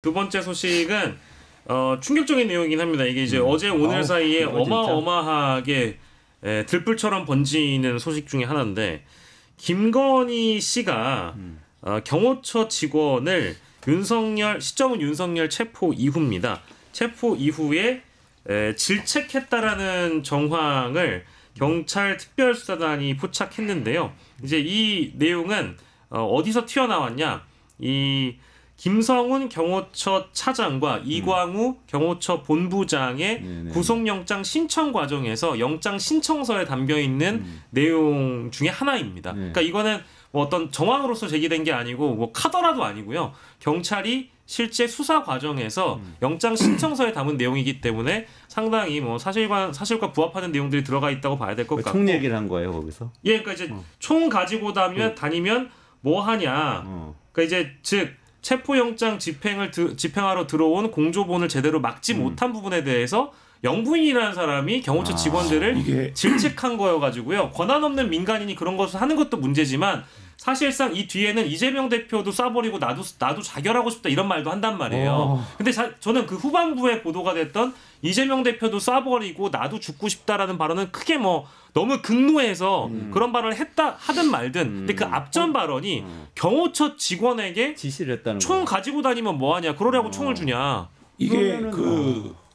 두 번째 소식은 충격적인 내용이긴 합니다. 이게 이제 어제 오늘 사이에 어마어마하게 들불처럼 번지는 소식 중에 하나인데, 김건희 씨가 경호처 직원을 시점은 윤석열 체포 이후입니다. 체포 이후에 질책했다라는 정황을 경찰 특별수사단이 포착했는데요. 이제 이 내용은 어디서 튀어나왔냐? 이 김성훈 경호처 차장과 이광우 경호처 본부장의 구속영장 신청 과정에서 영장 신청서에 담겨있는 내용 중에 하나입니다. 그러니까 이거는 뭐 어떤 정황으로서 제기된 게 아니고 뭐 카더라도 아니고요. 경찰이 실제 수사 과정에서 영장 신청서에 담은 내용이기 때문에 상당히 뭐 사실과 부합하는 내용들이 들어가 있다고 봐야 될 것 같고. 총 얘기를 한 거예요 거기서? 예, 그러니까 이제 총 가지고 다니면 뭐 하냐. 그러니까 이제 즉 체포영장 집행하러 들어온 공조본을 제대로 막지 못한 부분에 대해서 영부인이라는 사람이 경호처 직원들을 질책한 거여가지고요. 권한 없는 민간인이 그런 것을 하는 것도 문제지만 사실상 이 뒤에는 이재명 대표도 쏴버리고 나도 자결하고 싶다 이런 말도 한단 말이에요. 근데 저는 그 후반부에 보도가 됐던 이재명 대표도 쏴버리고 나도 죽고 싶다라는 발언은 크게 뭐 너무 극노해서 그런 발언을 하든 말든 근데 그 앞전 발언이 경호처 직원에게 지시를 했다는 총 가지고 다니면 뭐하냐 그러려고 총을 주냐. 이게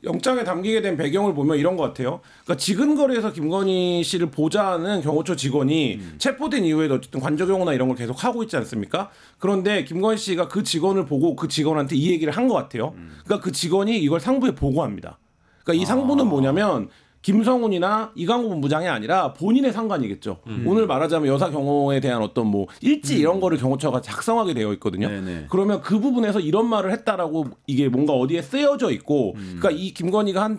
영장에 담기게 된 배경을 보면 이런 것 같아요. 그러니까 지근거리에서 김건희 씨를 보좌하는 경호처 직원이 체포된 이후에도 어쨌든 관저경호나 이런 걸 계속 하고 있지 않습니까? 그런데 김건희 씨가 그 직원을 보고 그 직원한테 이 얘기를 한 것 같아요. 그러니까 그 직원이 이걸 상부에 보고합니다. 그러니까 이 상부는 뭐냐면 김성훈이나 이광우 본부장이 아니라 본인의 상관이겠죠. 오늘 말하자면 여사 경호에 대한 어떤 뭐 일지 이런 거를 경호처가 작성하게 되어 있거든요. 그러면 그 부분에서 이런 말을 했다라고 이게 뭔가 어디에 쓰여져 있고, 그러니까 이 김건희가 한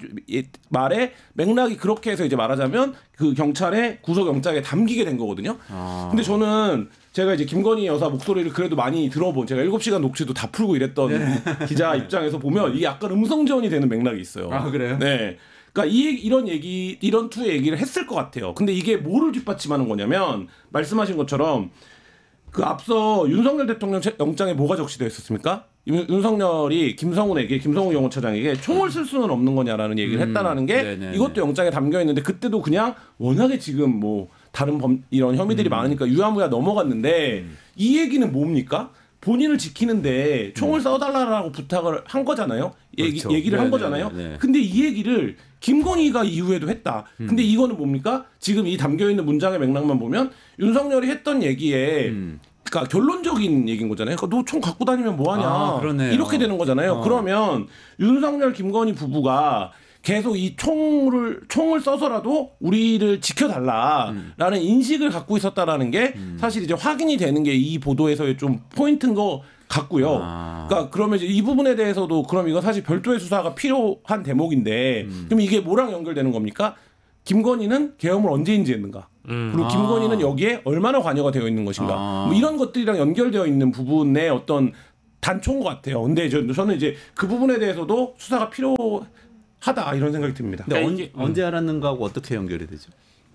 말에 맥락이 그렇게 해서 이제 말하자면 그 경찰의 구속영장에 담기게 된 거거든요. 근데 저는 제가 이제 김건희 여사 목소리를 그래도 많이 들어본, 제가 7시간 녹취도 다 풀고 이랬던 기자 입장에서 보면 이게 약간 음성 지원이 되는 맥락이 있어요. 아, 그래요? 네. 그러니까 이런 투의 얘기를 했을 것 같아요. 근데 이게 뭐를 뒷받침하는 거냐면 말씀하신 것처럼 그 앞서 윤석열 대통령 영장에 뭐가 적시되어 있었습니까? 윤석열이 김성훈 경호차장에게 총을 쓸 수는 없는 거냐라는 얘기를 했다라는 게 이것도 영장에 담겨 있는데, 그때도 그냥 워낙에 지금 뭐 다른 이런 혐의들이 많으니까 유야무야 넘어갔는데 이 얘기는 뭡니까? 본인을 지키는데 총을 쏴달라고 부탁을 한 거잖아요. 그렇죠. 얘기를 한 거잖아요. 근데 이 얘기를 김건희가 이후에도 했다. 근데 이거는 뭡니까? 지금 이 담겨있는 문장의 맥락만 보면 윤석열이 했던 얘기에 그러니까 결론적인 얘기인 거잖아요. 그러니까 너 총 갖고 다니면 뭐하냐. 이렇게 되는 거잖아요. 그러면 윤석열 김건희 부부가 계속 이 총을 써서라도 우리를 지켜달라라는 인식을 갖고 있었다라는 게 사실 이제 확인이 되는 게 이 보도에서의 좀 포인트인 것 같고요. 그러니까 그러면 이제 이 부분에 대해서도 그럼 이건 사실 별도의 수사가 필요한 대목인데 그럼 이게 뭐랑 연결되는 겁니까? 김건희는 계엄을 언제 인지했는가? 그리고 김건희는 여기에 얼마나 관여가 되어 있는 것인가? 뭐 이런 것들이랑 연결되어 있는 부분의 어떤 단초인 것 같아요. 근데 저는 이제 그 부분에 대해서도 수사가 필요하다 이런 생각이 듭니다. 근데 언제 알았는가하고 어떻게 연결이 되죠?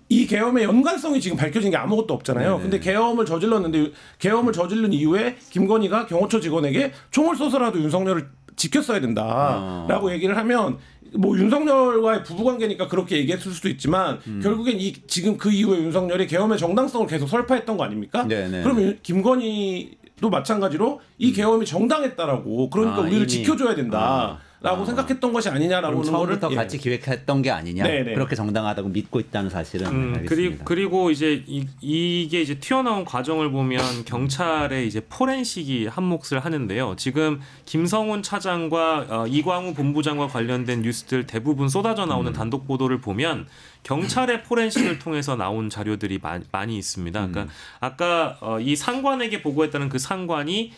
이 계엄의 연관성이 지금 밝혀진 게 아무것도 없잖아요. 근데 계엄을 저질렀는데 계엄을 저지른 이후에 김건희가 경호처 직원에게 총을 쏘서라도 윤석열을 지켰어야 된다라고 얘기를 하면 뭐 윤석열과의 부부관계니까 그렇게 얘기했을 수도 있지만 결국엔 지금 그 이후에 윤석열이 계엄의 정당성을 계속 설파했던 거 아닙니까? 그러면 김건희도 마찬가지로 이 계엄이 정당했다라고, 그러니까 우리를 지켜줘야 된다. 라고 생각했던 것이 아니냐라고 하는 거를 처음부터 같이 기획했던 게 아니냐. 그렇게 정당하다고 믿고 있다는 사실은 알겠습니다. 그리고 이제 이게 이제 튀어나온 과정을 보면 경찰의 이제 포렌식이 한 몫을 하는데요. 지금 김성훈 차장과 이광우 본부장과 관련된 뉴스들 대부분 쏟아져 나오는 단독 보도를 보면 경찰의 포렌식을 통해서 나온 자료들이 많이 있습니다. 그러니까 아까 이 상관에게 보고했다는 그 상관이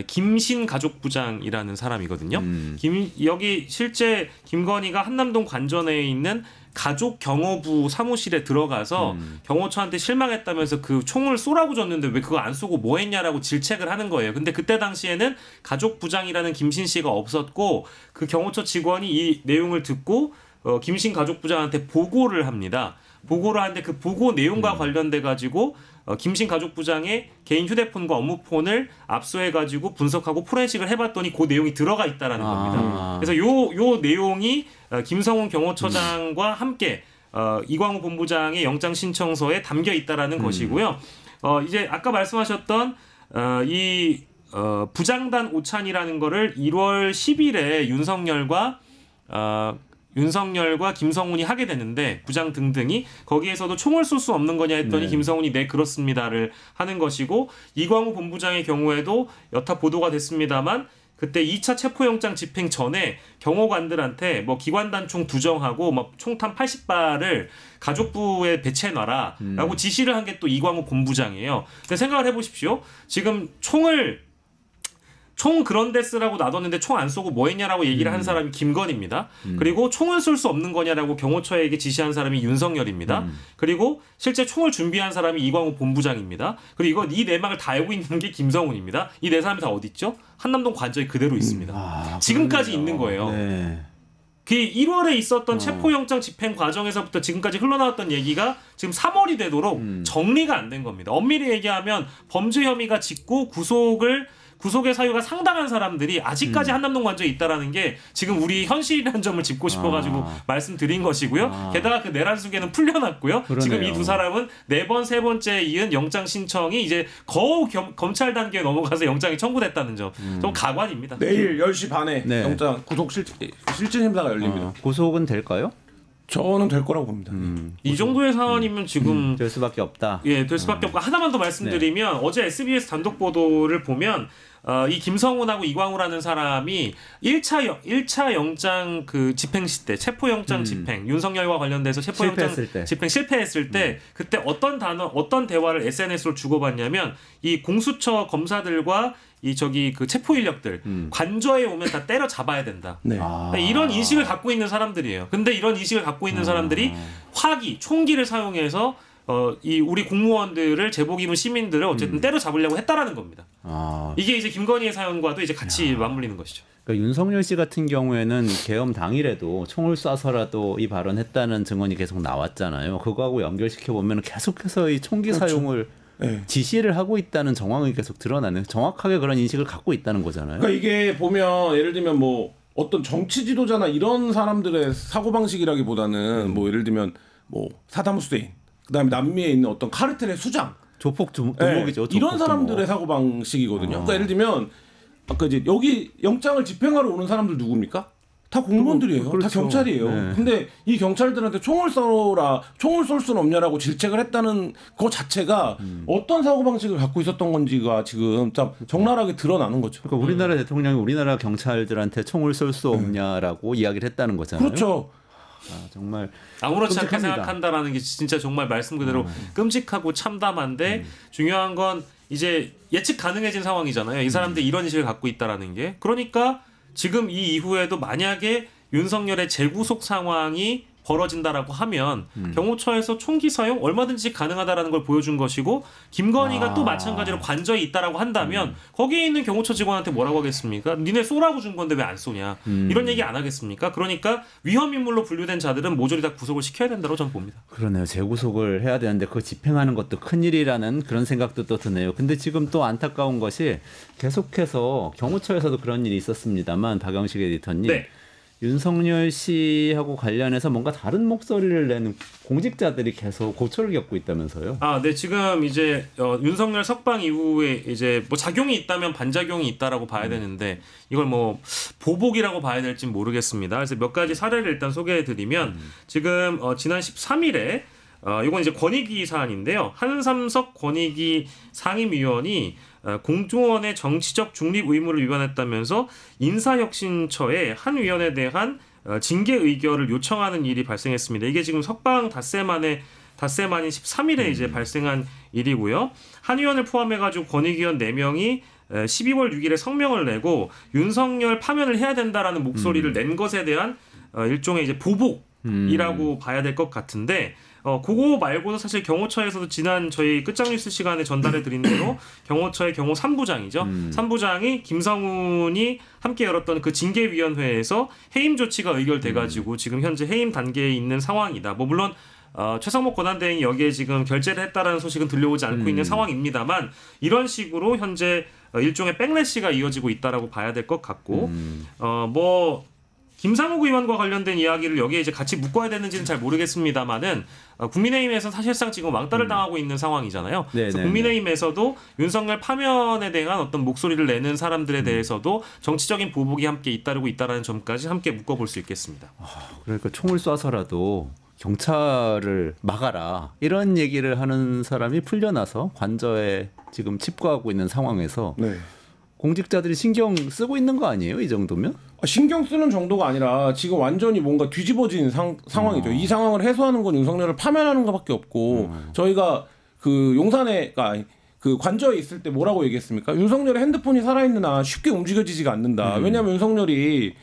김신 가족부장이라는 사람이거든요. 여기 실제 김건희가 한남동 관전에 있는 가족 경호부 사무실에 들어가서 경호처한테 실망했다면서 그 총을 쏘라고 줬는데 왜 그거 안 쏘고 뭐 했냐라고 질책을 하는 거예요. 근데 그때 당시에는 가족부장이라는 김신 씨가 없었고 그 경호처 직원이 이 내용을 듣고 김신 가족부장한테 보고를 합니다. 보고를 하는데 그 보고 내용과 관련돼 가지고 김신 가족부장의 개인 휴대폰과 업무폰을 압수해가지고 분석하고 포렌식을 해봤더니 그 내용이 들어가 있다라는 겁니다. 그래서 요 내용이 김성훈 경호처장과 함께 이광우 본부장의 영장 신청서에 담겨 있다라는 것이고요. 이제 아까 말씀하셨던 부장단 오찬이라는 거를 1월 10일에 윤석열과 김성훈이 하게 되는데 부장 등등이 거기에서도 총을 쏠 수 없는 거냐 했더니 김성훈이 네 그렇습니다를 하는 것이고 이광우 본부장의 경우에도 여타 보도가 됐습니다만 그때 2차 체포영장 집행 전에 경호관들한테 뭐 기관단총 두정하고 막 총탄 80발을 가족부에 배치해놔라라고 지시를 한 게 또 이광우 본부장이에요. 근데 생각을 해보십시오. 지금 총 그런 데 쓰라고 놔뒀는데 총 안 쏘고 뭐 했냐라고 얘기를 한 사람이 김건희입니다. 그리고 총을 쏠 수 없는 거냐라고 경호처에게 지시한 사람이 윤석열입니다. 그리고 실제 총을 준비한 사람이 이광우 본부장입니다. 그리고 이 내막을 다 알고 있는 게 김성훈입니다. 이 네 사람이 다 어디 있죠? 한남동 관저에 그대로 있습니다. 지금까지 있는 거예요. 네. 그 1월에 있었던 체포영장 집행 과정에서부터 지금까지 흘러나왔던 얘기가 지금 3월이 되도록 정리가 안 된 겁니다. 엄밀히 얘기하면 범죄 혐의가 짙고 구속의 사유가 상당한 사람들이 아직까지 한남동 관저에 있다라는 게 지금 우리 현실이라는 점을 짚고 싶어가지고 말씀드린 것이고요. 게다가 그 내란 수계는 풀려났고요. 그러네요. 지금 이 두 사람은 4번, 3번째 이은 영장 신청이 이제 거우 검찰 단계에 넘어가서 영장이 청구됐다는 점. 좀 가관입니다. 내일 10시 반에 영장 구속 실질 심사가 열립니다. 구속은 될까요? 저는 될 거라고 봅니다. 이 정도의 사안이면 지금 될 수밖에 없다. 예, 될 수밖에 없고 하나만 더 말씀드리면 어제 SBS 단독 보도를 보면 이 김성훈하고 이광우라는 사람이 1차 영장 그 집행 시때 체포영장 집행 윤석열과 관련돼서 체포영장 집행 실패했을 때 그때 어떤 대화를 SNS로 주고받냐면 이 공수처 검사들과 그 체포 인력들 관저에 오면 다 때려 잡아야 된다. 네. 이런 인식을 갖고 있는 사람들이에요. 근데 이런 인식을 갖고 있는 사람들이 총기를 사용해서 우리 공무원들을 제복 입은 시민들을 어쨌든 때려 잡으려고 했다라는 겁니다. 이게 이제 김건희의 사연과도 이제 같이 맞물리는 것이죠. 그러니까 윤석열 씨 같은 경우에는 계엄 당일에도 총을 쏴서라도 이 발언했다는 증언이 계속 나왔잖아요. 그거하고 연결시켜 보면 계속해서 이 총기 사용을 지시를 하고 있다는 정황이 계속 드러나는 정확하게 그런 인식을 갖고 있다는 거잖아요. 그러니까 이게 보면 예를 들면 뭐 어떤 정치 지도자나 이런 사람들의 사고 방식이라기보다는 뭐 예를 들면 뭐 사담 후세인 그다음에 남미에 있는 어떤 카르텔의 수장 조폭 두목이죠. 이런 사람들의 사고 방식이거든요. 그러니까 예를 들면 아까 이제 여기 영장을 집행하러 오는 사람들 누굽니까? 다 공무원들이에요. 그렇죠. 다 경찰이에요. 근데 이 경찰들한테 총을 쏠 수는 없냐라고 질책을 했다는 거 자체가 어떤 사고방식을 갖고 있었던 건지가 지금 참 적나라하게 드러나는 거죠. 그러니까 우리나라 대통령이 우리나라 경찰들한테 총을 쏠 수 없냐라고 이야기를 했다는 거잖아요. 그렇죠. 정말 아무렇지 않게 생각한다라는 게 진짜 정말 말씀 그대로 끔찍하고 참담한데 중요한 건 이제 예측 가능해진 상황이잖아요. 이 사람들이 이런 인식을 갖고 있다라는 게. 그러니까 지금 이 이후에도 만약에 윤석열의 재구속 상황이 벌어진다라고 하면 경호처에서 총기 사용 얼마든지 가능하다라는 걸 보여준 것이고 김건희가 또 마찬가지로 관저에 있다라고 한다면 거기에 있는 경호처 직원한테 뭐라고 하겠습니까? 니네 쏘라고 준 건데 왜 안 쏘냐? 이런 얘기 안 하겠습니까? 그러니까 위험인물로 분류된 자들은 모조리 다 구속을 시켜야 된다고 저는 봅니다. 그러네요. 재구속을 해야 되는데 그거 집행하는 것도 큰일이라는 그런 생각도 또 드네요. 근데 지금 또 안타까운 것이 계속해서 경호처에서도 그런 일이 있었습니다만 박영식 에디터님 윤석열 씨하고 관련해서 뭔가 다른 목소리를 내는 공직자들이 계속 고초를 겪고 있다면서요? 네. 지금 이제 윤석열 석방 이후에 이제 뭐 작용이 있다면 반작용이 있다라고 봐야 되는데 이걸 뭐 보복이라고 봐야 될지 모르겠습니다. 그래서 몇 가지 사례를 일단 소개해드리면 지금 지난 13일에 이건 이제 권익위 사안인데요. 한삼석 권익위 상임위원이 공무원의 정치적 중립 의무를 위반했다면서 인사혁신처에 한 위원에 대한 징계 의결을 요청하는 일이 발생했습니다. 이게 지금 석방 닷새 만인 13일에 이제 발생한 일이고요. 한 위원을 포함해가지고 권익위원 4명이 12월 6일에 성명을 내고 윤석열 파면을 해야 된다라는 목소리를 낸 것에 대한 일종의 이제 보복이라고 봐야 될 것 같은데. 그거 말고도 사실 경호처에서도 지난 저희 끝장뉴스 시간에 전달해드린 대로 경호처의 경호 3부장이죠. 3부장이 김성훈이 함께 열었던 그 징계위원회에서 해임 조치가 의결돼가지고 지금 현재 해임 단계에 있는 상황이다. 뭐 물론 최상목 권한대행이 여기에 지금 결재를 했다라는 소식은 들려오지 않고 있는 상황입니다만 이런 식으로 현재 일종의 백래시가 이어지고 있다라고 봐야 될 것 같고 김상욱 의원과 관련된 이야기를 여기에 이제 같이 묶어야 되는지는 잘 모르겠습니다만은 국민의힘에서 사실상 지금 왕따를 당하고 있는 상황이잖아요. 그래서 국민의힘에서도 윤석열 파면에 대한 어떤 목소리를 내는 사람들에 대해서도 정치적인 보복이 함께 잇따르고 있다는 점까지 함께 묶어볼 수 있겠습니다. 그러니까 총을 쏴서라도 경찰을 막아라 이런 얘기를 하는 사람이 풀려나서 관저에 지금 칩거하고 있는 상황에서 공직자들이 신경 쓰고 있는 거 아니에요? 이 정도면? 신경 쓰는 정도가 아니라 지금 완전히 뭔가 뒤집어진 상황이죠. 이 상황을 해소하는 건 윤석열을 파면하는 것밖에 없고 저희가 그 용산에 그 관저에 있을 때 뭐라고 얘기했습니까? 윤석열의 핸드폰이 살아있는 한 쉽게 움직여지지가 않는다. 왜냐하면 윤석열이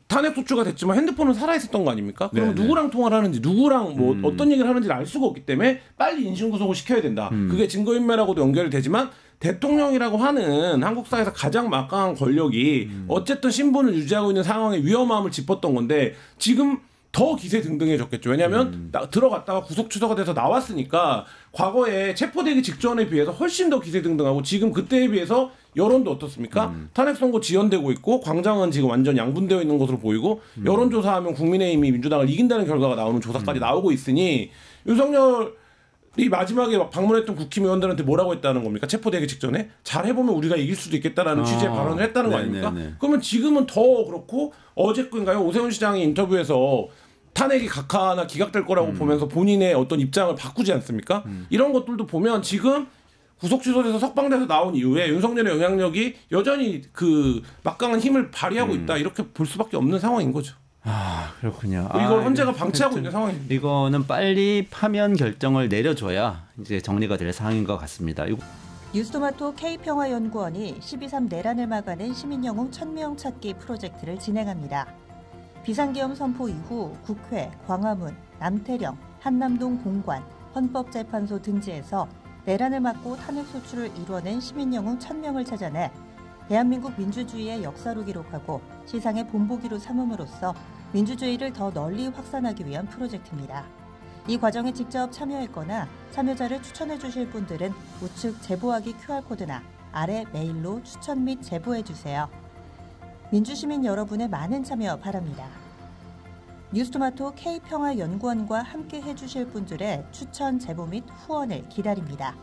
탄핵 소추가 됐지만 핸드폰은 살아있었던 거 아닙니까? 그럼 누구랑 통화를 하는지 누구랑 뭐 어떤 얘기를 하는지를 알 수가 없기 때문에 빨리 인신구속을 시켜야 된다. 그게 증거인멸하고도 연결이 되지만 대통령이라고 하는 한국 사회에서 가장 막강한 권력이 어쨌든 신분을 유지하고 있는 상황의 위험함을 짚었던 건데 지금 더 기세등등해졌겠죠. 왜냐하면 들어갔다가 구속 취소가 돼서 나왔으니까 과거에 체포되기 직전에 비해서 훨씬 더 기세등등하고 지금 그때에 비해서 여론도 어떻습니까? 탄핵 선고 지연되고 있고 광장은 지금 완전 양분되어 있는 것으로 보이고 여론조사하면 국민의힘이 민주당을 이긴다는 결과가 나오는 조사까지 나오고 있으니 윤석열이 마지막에 방문했던 국힘의원들한테 뭐라고 했다는 겁니까? 체포되기 직전에 잘해보면 우리가 이길 수도 있겠다라는 취지의 발언을 했다는 거 아닙니까? 그러면 지금은 더 그렇고 어제인가요? 오세훈 시장이 인터뷰에서 탄핵이 각하나 기각될 거라고 보면서 본인의 어떤 입장을 바꾸지 않습니까? 이런 것들도 보면 지금 구속 취소돼서 석방돼서 나온 이후에 윤석열의 영향력이 여전히 그 막강한 힘을 발휘하고 있다 이렇게 볼 수밖에 없는 상황인 거죠. 그렇군요. 이걸 헌재가 방치하고 있는 상황입니다. 이거는 빨리 파면 결정을 내려줘야 이제 정리가 될 상황인 것 같습니다. 뉴스토마토 K평화연구원이 12.3 내란을 막아낸 시민영웅 1000명 찾기 프로젝트를 진행합니다. 비상계엄 선포 이후 국회, 광화문, 남태령, 한남동 공관, 헌법재판소 등지에서 내란을 막고 탄핵소추를 이뤄낸 시민영웅 1000명을 찾아내 대한민국 민주주의의 역사로 기록하고 시상의 본보기로 삼음으로써 민주주의를 더 널리 확산하기 위한 프로젝트입니다. 이 과정에 직접 참여했거나 참여자를 추천해 주실 분들은 우측 제보하기 QR코드나 아래 메일로 추천 및 제보해 주세요. 민주시민 여러분의 많은 참여 바랍니다. 뉴스토마토 K평화연구원과 함께 해주실 분들의 추천 제보 및 후원을 기다립니다.